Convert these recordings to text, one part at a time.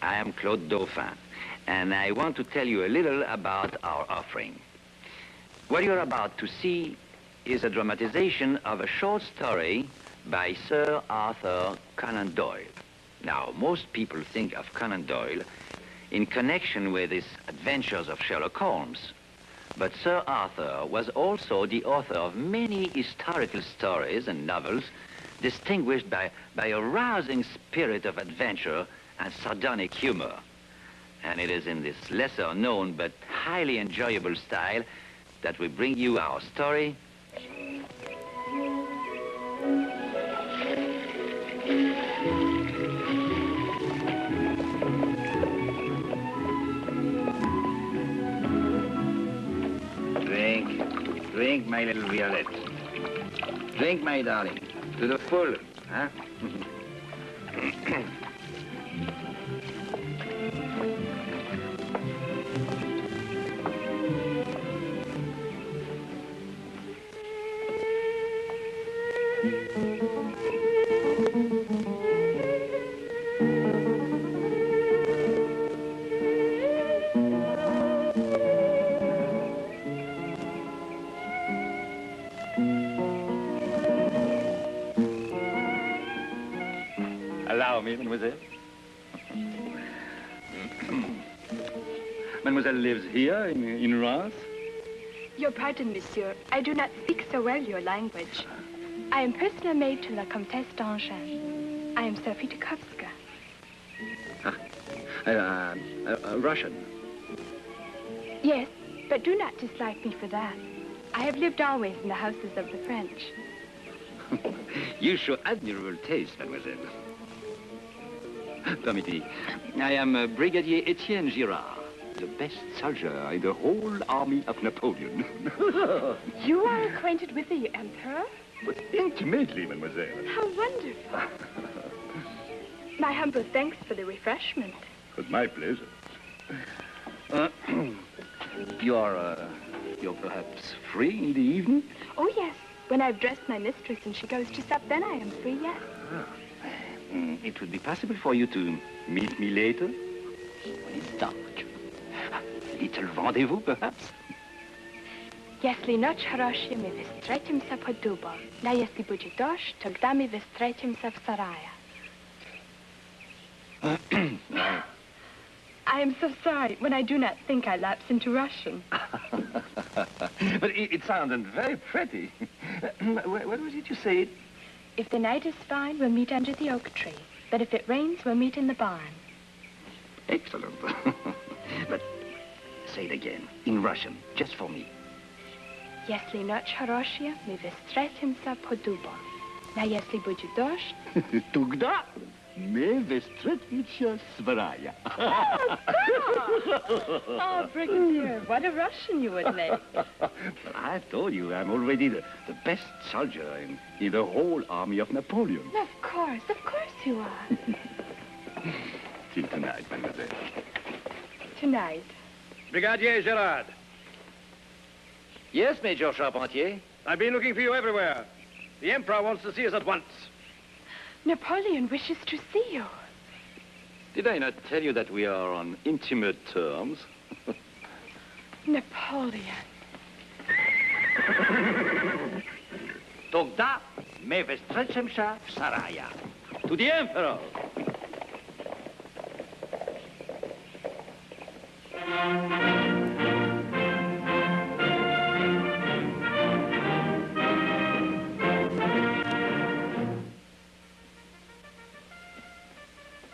I am Claude Dauphin, and I want to tell you a little about our offering. What you're about to see is a dramatization of a short story by Sir Arthur Conan Doyle. Now, most people think of Conan Doyle in connection with his adventures of Sherlock Holmes. But Sir Arthur was also the author of many historical stories and novels distinguished by a rousing spirit of adventure and sardonic humor. And it is in this lesser known but highly enjoyable style that we bring you our story, Drink, my little Violette. Drink, my darling, to the full, huh? Allow me, mademoiselle. Mademoiselle lives here in Reims? Your pardon, monsieur. I do not speak so well your language. I am personal maid to la Comtesse d'Angers. I am Sophie Tukovska. Russian. Yes, but do not dislike me for that. I have lived always in the houses of the French. You show admirable taste, mademoiselle. Permit me. I am Brigadier Etienne Girard, the best soldier in the whole army of Napoleon. You are acquainted with the Emperor? But intimately, mademoiselle. How wonderful. My humble thanks for the refreshment. With my pleasure. You're perhaps free in the evening? Oh, yes. When I've dressed my mistress and she goes to sup, then I am free, yes. It would be possible for you to meet me later? When it's dark. A little rendezvous, perhaps? Jeśli noc хорошая, my wstrećemся pod dubom. A jeśli będzie deszcz, тогда my wstrećemся w saraja. I am so sorry. When I do not think, I lapse into Russian. But it sounded very pretty. What was it you said? If the night is fine, we'll meet under the oak tree. But if it rains, we'll meet in the barn. Excellent. But say it again, in Russian, just for me. Если ночь хорошая, мы встретимся под дубом. А если будет дождь... Тогда мы встретимся с сарая. Oh, Brigadier, what a Russian you would make. I told you, I'm already the best soldier in the whole army of Napoleon. Of course you are. Till tonight, mademoiselle. Tonight. Brigadier Gerard. Yes, Major Charpentier. I've been looking for you everywhere. The Emperor wants to see us at once. Napoleon wishes to see you. Did I not tell you that we are on intimate terms? Napoleon. Тогда мы встретимся в сарае. To the Emperor.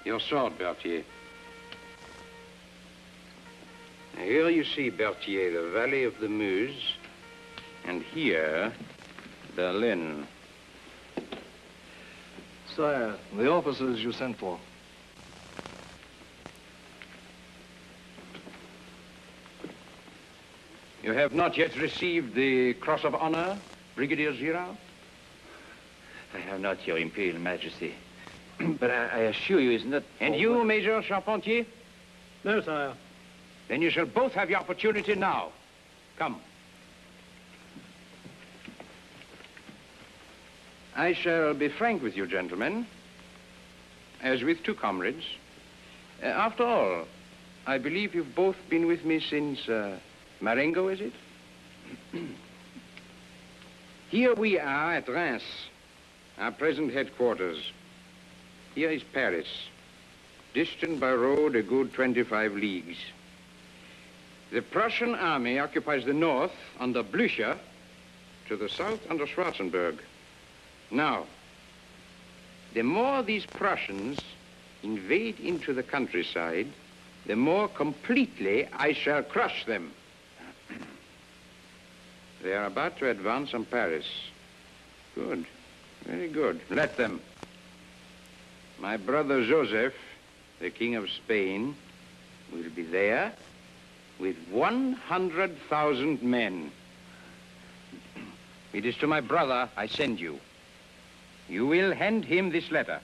Your sword, Berthier. Now, here you see, Berthier, the valley of the Meuse, and here, Berlin. Sire, the officers you sent for. You have not yet received the Cross of Honor, Brigadier Girard? I have not, Your Imperial Majesty. But I assure you, it's not... And you, Major Charpentier? No, sire. Then you shall both have your opportunity now. Come. I shall be frank with you, gentlemen, as with two comrades. After all, I believe you've both been with me since Marengo, is it? Here we are at Reims, our present headquarters. Here is Paris, distant by road a good 25 leagues. The Prussian army occupies the north under Blücher, to the south under Schwarzenberg. Now, the more these Prussians invade into the countryside, the more completely I shall crush them. They are about to advance on Paris. Good, very good. Let them. My brother Joseph, the King of Spain, will be there with 100,000 men. It is to my brother I send you. You will hand him this letter,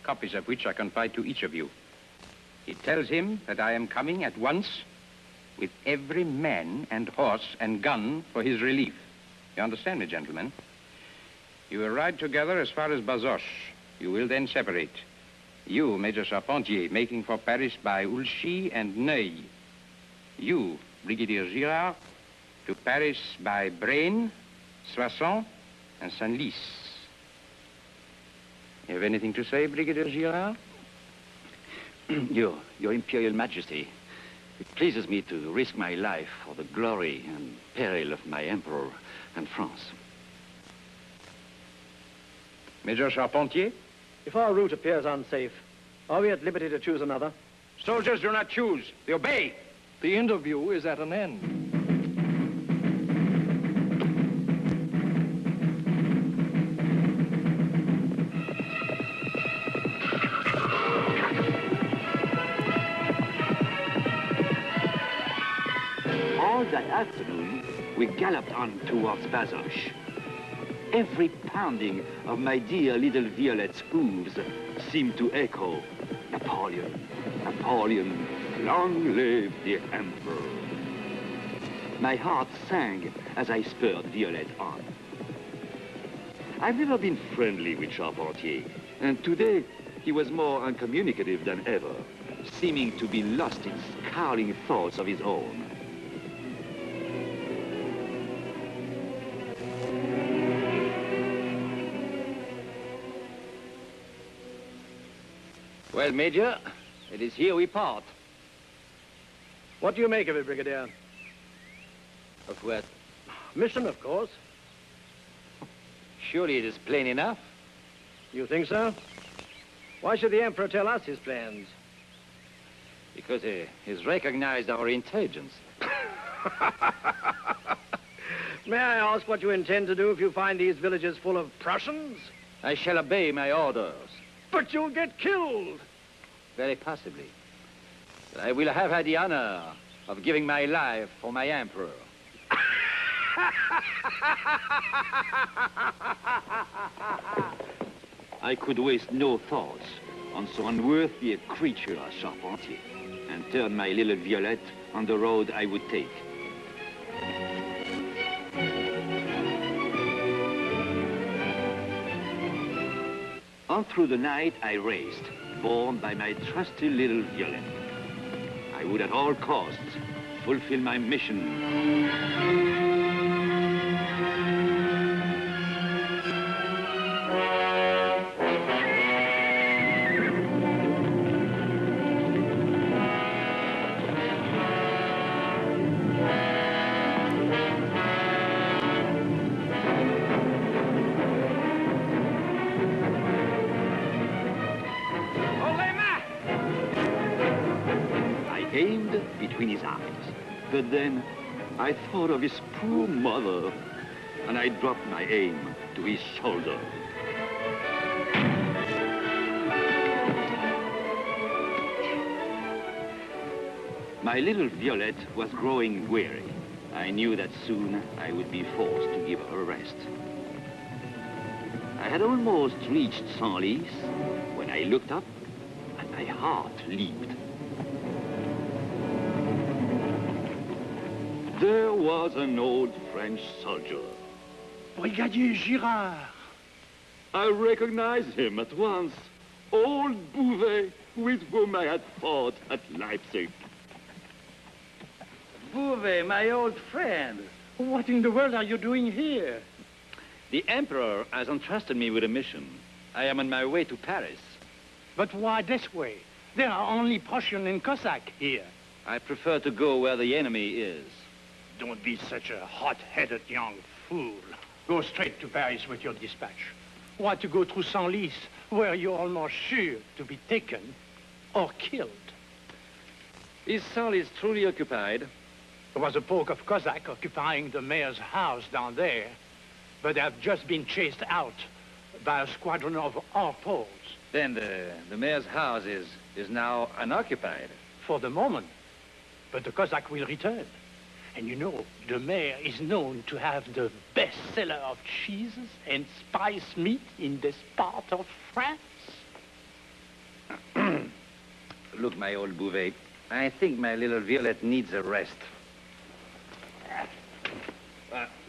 copies of which I confide to each of you. It tells him that I am coming at once with every man and horse and gun for his relief. You understand me, gentlemen? You will ride together as far as Bazoches. You will then separate. You, Major Charpentier, making for Paris by Oulchy and Neuilly. You, Brigadier Girard, to Paris by Braine, Soissons, and Senlis. You have anything to say, Brigadier Girard? Your Imperial Majesty, it pleases me to risk my life for the glory and peril of my Emperor and France. Major Charpentier? If our route appears unsafe, are we at liberty to choose another? Soldiers do not choose, they obey. The interview is at an end. All that afternoon, we galloped on towards Bazoches. Every pounding of my dear little Violette's hooves seemed to echo, Napoleon, Napoleon, long live the Emperor. My heart sang as I spurred Violette on. I've never been friendly with Charpentier, and today he was more uncommunicative than ever, seeming to be lost in scowling thoughts of his own. Well, Major, it is here we part. What do you make of it, Brigadier? Of what? Mission, of course. Surely it is plain enough. You think so? Why should the Emperor tell us his plans? Because he's recognized our intelligence. May I ask what you intend to do if you find these villages full of Prussians? I shall obey my orders. But you'll get killed. Very possibly. But I will have had the honor of giving my life for my Emperor. I could waste no thoughts on so unworthy a creature as Charpentier, and turn my little Violette on the road I would take. On through the night I raced, borne by my trusty little Violette. I would at all costs fulfill my mission. Aimed between his eyes. But then I thought of his poor mother, and I dropped my aim to his shoulder. My little Violette was growing weary. I knew that soon I would be forced to give her a rest. I had almost reached Senlis when I looked up and my heart leaped. There was an old French soldier. Brigadier Girard. I recognized him at once. Old Bouvet, with whom I had fought at Leipzig. Bouvet, my old friend. What in the world are you doing here? The Emperor has entrusted me with a mission. I am on my way to Paris. But why this way? There are only Prussian and Cossack here. I prefer to go where the enemy is. Don't be such a hot-headed young fool. Go straight to Paris with your dispatch. Why to go through Senlis, where you're almost sure to be taken or killed? Is Senlis truly occupied? There was a poke of Cossack occupying the mayor's house down there, but they have just been chased out by a squadron of our Poles. Then the mayor's house is now unoccupied. For the moment, but the Cossack will return. And you know, the mayor is known to have the best seller of cheeses and spice meat in this part of France. Look, my old Bouvet, I think my little Violette needs a rest.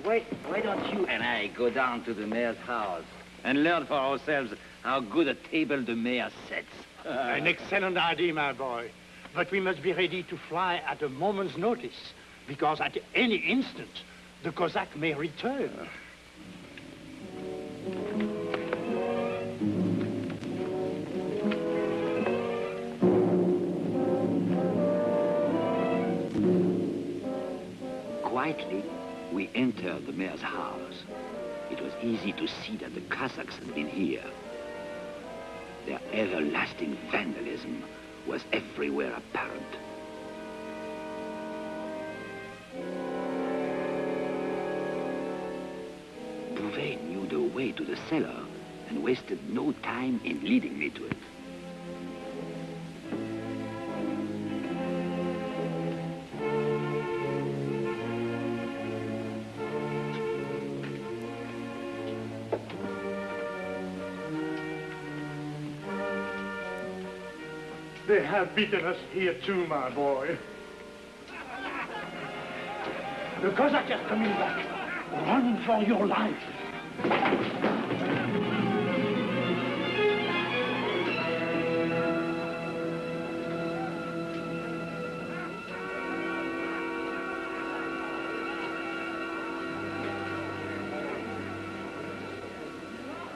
Why don't you and I go down to the mayor's house and learn for ourselves how good a table the mayor sets? An excellent idea, my boy. But we must be ready to fly at a moment's notice, because at any instant, the Cossack may return. Quietly, we entered the mayor's house. It was easy to see that the Cossacks had been here. Their everlasting vandalism was everywhere apparent. Bouvet knew the way to the cellar and wasted no time in leading me to it. They have beaten us here too, my boy. The Cossacks are coming back. Run for your life.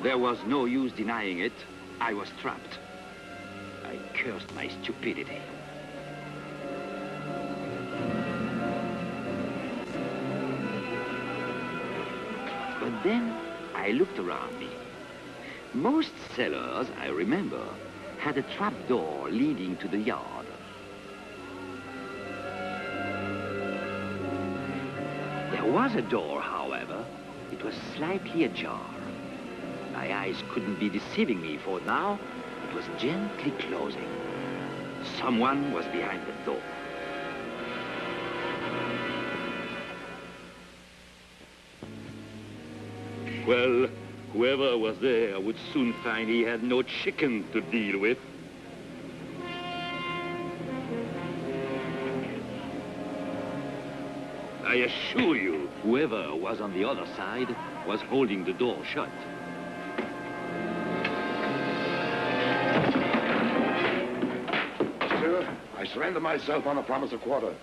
There was no use denying it. I was trapped. I cursed my stupidity. But then I looked around me. Most cellars, I remember, had a trapdoor leading to the yard. There was a door, however. It was slightly ajar. My eyes couldn't be deceiving me, for now it was gently closing. Someone was behind the door. Well, whoever was there would soon find he had no chicken to deal with. I assure you, Whoever was on the other side was holding the door shut. Sir, I surrender myself on a promise of quarter.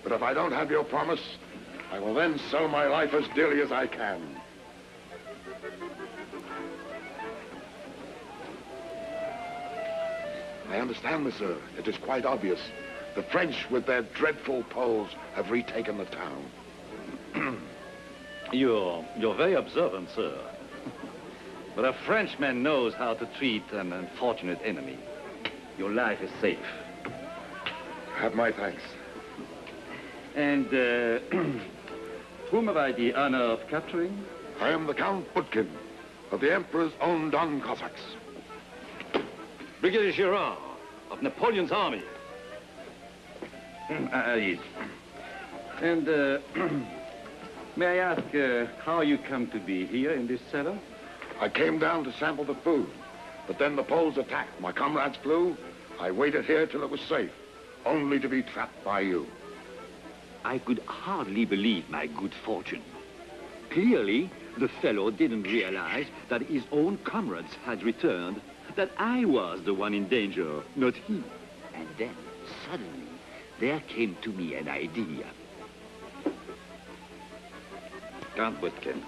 But if I don't have your promise, I will then sell my life as dearly as I can. I understand, monsieur. It is quite obvious. The French, with their dreadful Poles, have retaken the town. You're very observant, sir. But a Frenchman knows how to treat an unfortunate enemy. Your life is safe. Have my thanks. And, whom have I the honor of capturing? I am the Count Butkin, of the Emperor's own Don Cossacks. Brigadier Girard, of Napoleon's army. Yes. And, may I ask how you come to be here in this cellar? I came down to sample the food, but then the Poles attacked. My comrades flew. I waited here till it was safe, only to be trapped by you. I could hardly believe my good fortune. Clearly, the fellow didn't realize that his own comrades had returned, that I was the one in danger, not he. And then, suddenly, there came to me an idea. Count Butkin,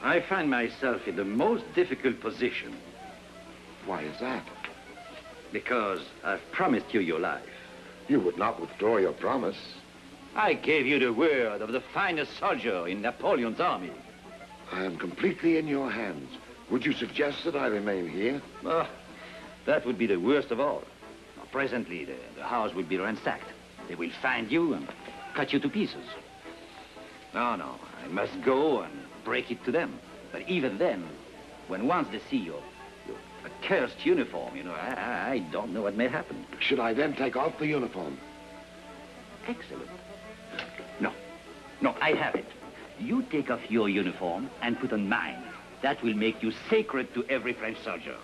I find myself in the most difficult position. Why is that? Because I've promised you your life. You would not withdraw your promise. I gave you the word of the finest soldier in Napoleon's army. I am completely in your hands. Would you suggest that I remain here? Oh, that would be the worst of all. Now, presently, the house will be ransacked. They will find you and cut you to pieces. No, I must go and break it to them. But even then, when once they see your accursed uniform, you know, I don't know what may happen. Should I then take off the uniform? Excellent. No, I have it. You take off your uniform and put on mine. That will make you sacred to every French soldier.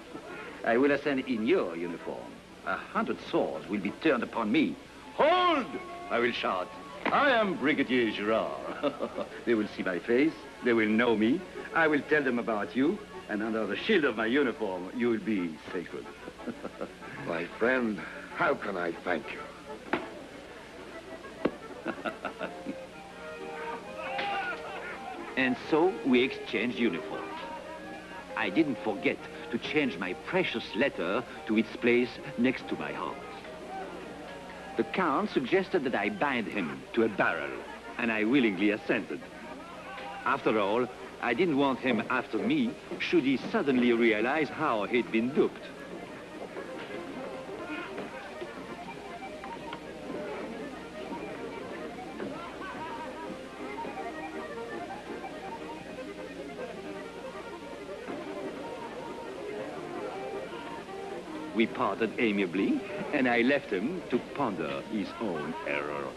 I will ascend in your uniform. 100 swords will be turned upon me. Hold! I will shout. I am Brigadier Girard. They will see my face. They will know me. I will tell them about you. And under the shield of my uniform, you will be sacred. My friend, how can I thank you? And so we exchanged uniforms. I didn't forget to change my precious letter to its place next to my heart. The Count suggested that I bind him to a barrel, and I willingly assented. After all, I didn't want him after me should he suddenly realize how he'd been duped. We parted amiably, and I left him to ponder his own error.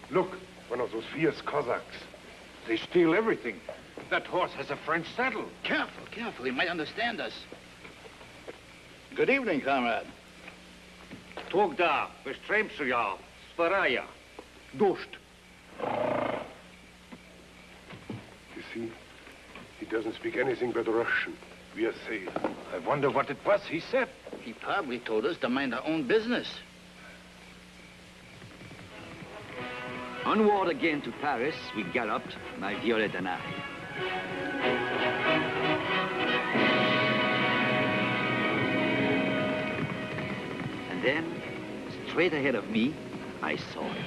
Look, one of those fierce Cossacks. They steal everything. That horse has a French saddle. Careful, careful. He might understand us. Good evening, comrade. Тогда bestreemsja, svaraya. Dosht. You see, he doesn't speak anything but Russian. We are safe. I wonder what it was he said. He probably told us to mind our own business. Onward again to Paris, we galloped, my Violette and I. And then, straight ahead of me, I saw him.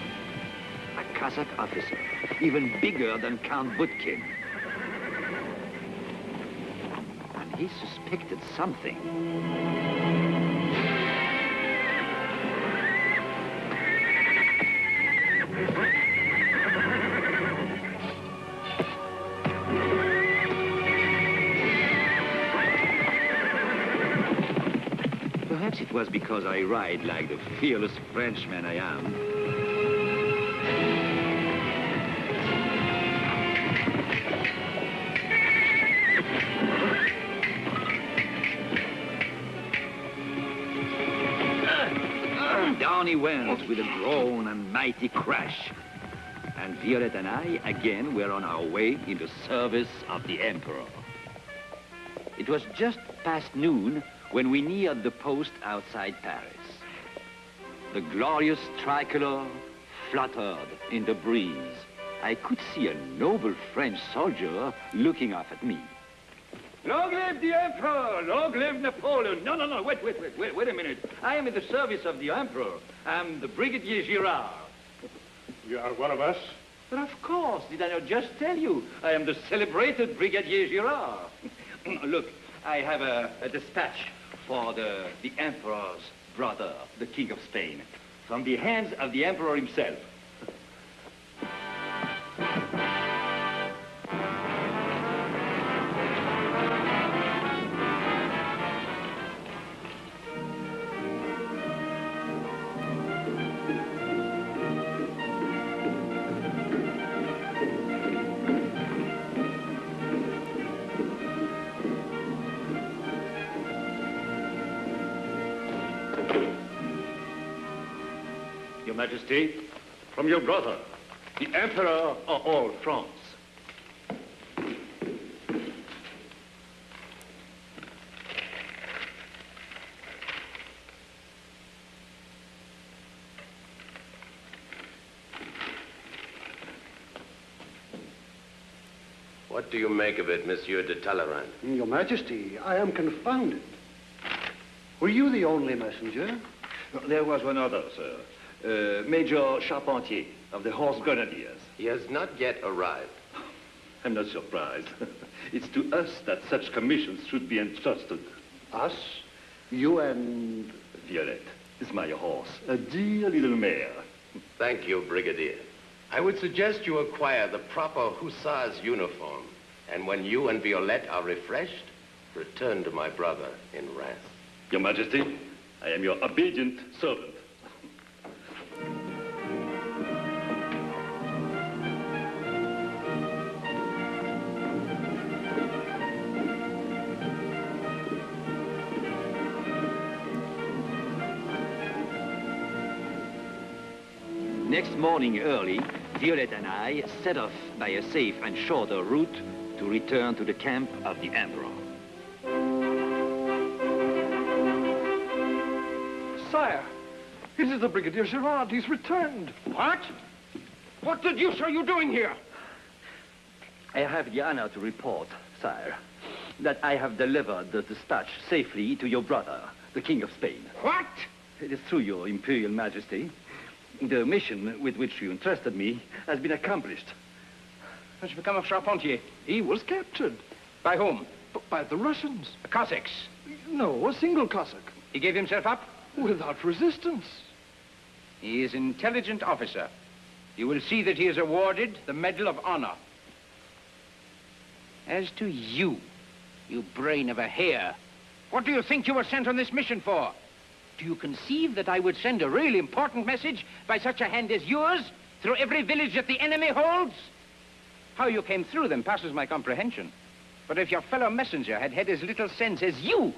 A Cossack officer, even bigger than Count Butkin. And he suspected something. Perhaps it was because I ride like the fearless Frenchman I am. Down he went with a groan and mighty crash. And Violette and I, again, were on our way in the service of the Emperor. It was just past noon when we neared the post outside Paris. The glorious tricolor fluttered in the breeze. I could see a noble French soldier looking off at me. Long live the Emperor! Long live Napoleon! No, wait a minute. I am in the service of the Emperor. I'm the Brigadier Girard. You are one of us? But of course, did I not just tell you? I am the celebrated Brigadier Girard. Look, I have a dispatch for the Emperor's brother, the King of Spain, from the hands of the Emperor himself. Your Majesty, from your brother, the Emperor of all France. What do you make of it, Monsieur de Talleyrand? Your Majesty, I am confounded. Were you the only messenger? There was one other, sir. Major Charpentier of the Horse Grenadiers. He has not yet arrived. I'm not surprised. It's to us that such commissions should be entrusted. Us? You and... Violette is my horse, a dear little mare. Thank you, Brigadier. I would suggest you acquire the proper hussar's uniform, and when you and Violette are refreshed, return to my brother in Reims. Your Majesty, I am your obedient servant. Next morning early, Violette and I set off by a safe and shorter route to return to the camp of the Emperor. Sire, it is the Brigadier Gerard. He's returned. What? What the deuce are you doing here? I have the honor to report, sire, that I have delivered the dispatch safely to your brother, the King of Spain. What? It is through your Imperial Majesty. The mission with which you entrusted me has been accomplished. What's become of Charpentier? He was captured. By whom? By the Russians. The Cossacks? No, a single Cossack. He gave himself up? Without resistance. He is an intelligent officer. You will see that he is awarded the Medal of Honor. As to you, you brain of a hare, what do you think you were sent on this mission for? Do you conceive that I would send a really important message by such a hand as yours through every village that the enemy holds? How you came through them passes my comprehension. But if your fellow messenger had had as little sense as you,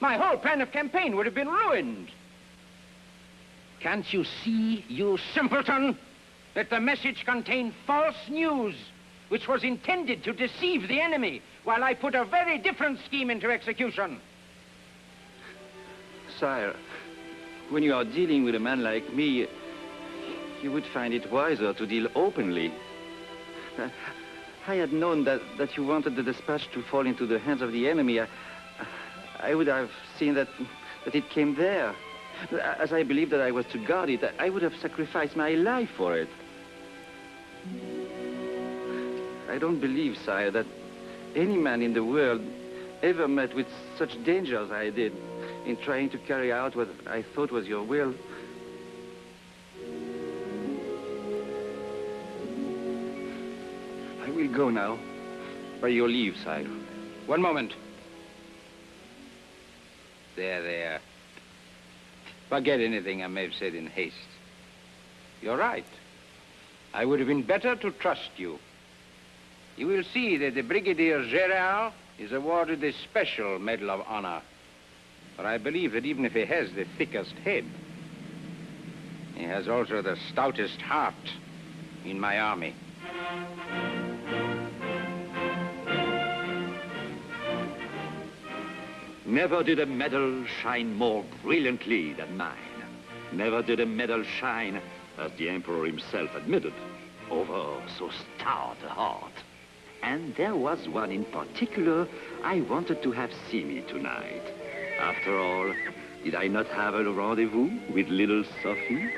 my whole plan of campaign would have been ruined. Can't you see, you simpleton, that the message contained false news, which was intended to deceive the enemy, while I put a very different scheme into execution? Sire, when you are dealing with a man like me, you would find it wiser to deal openly. I had known that you wanted the dispatch to fall into the hands of the enemy. I would have seen that it came there. As I believed that I was to guard it, I would have sacrificed my life for it. I don't believe, sire, that any man in the world ever met with such danger as I did in trying to carry out what I thought was your will. I will go now. By your leave, sire. One moment. There. Forget anything I may have said in haste. You're right. I would have been better to trust you. You will see that the Brigadier Gerard is awarded the special Medal of Honor. But I believe that even if he has the thickest head, he has also the stoutest heart in my army. Never did a medal shine more brilliantly than mine. Never did a medal shine, as the Emperor himself admitted, over so stout a heart. And there was one in particular I wanted to have see me tonight. After all, did I not have a rendezvous with little Sophie?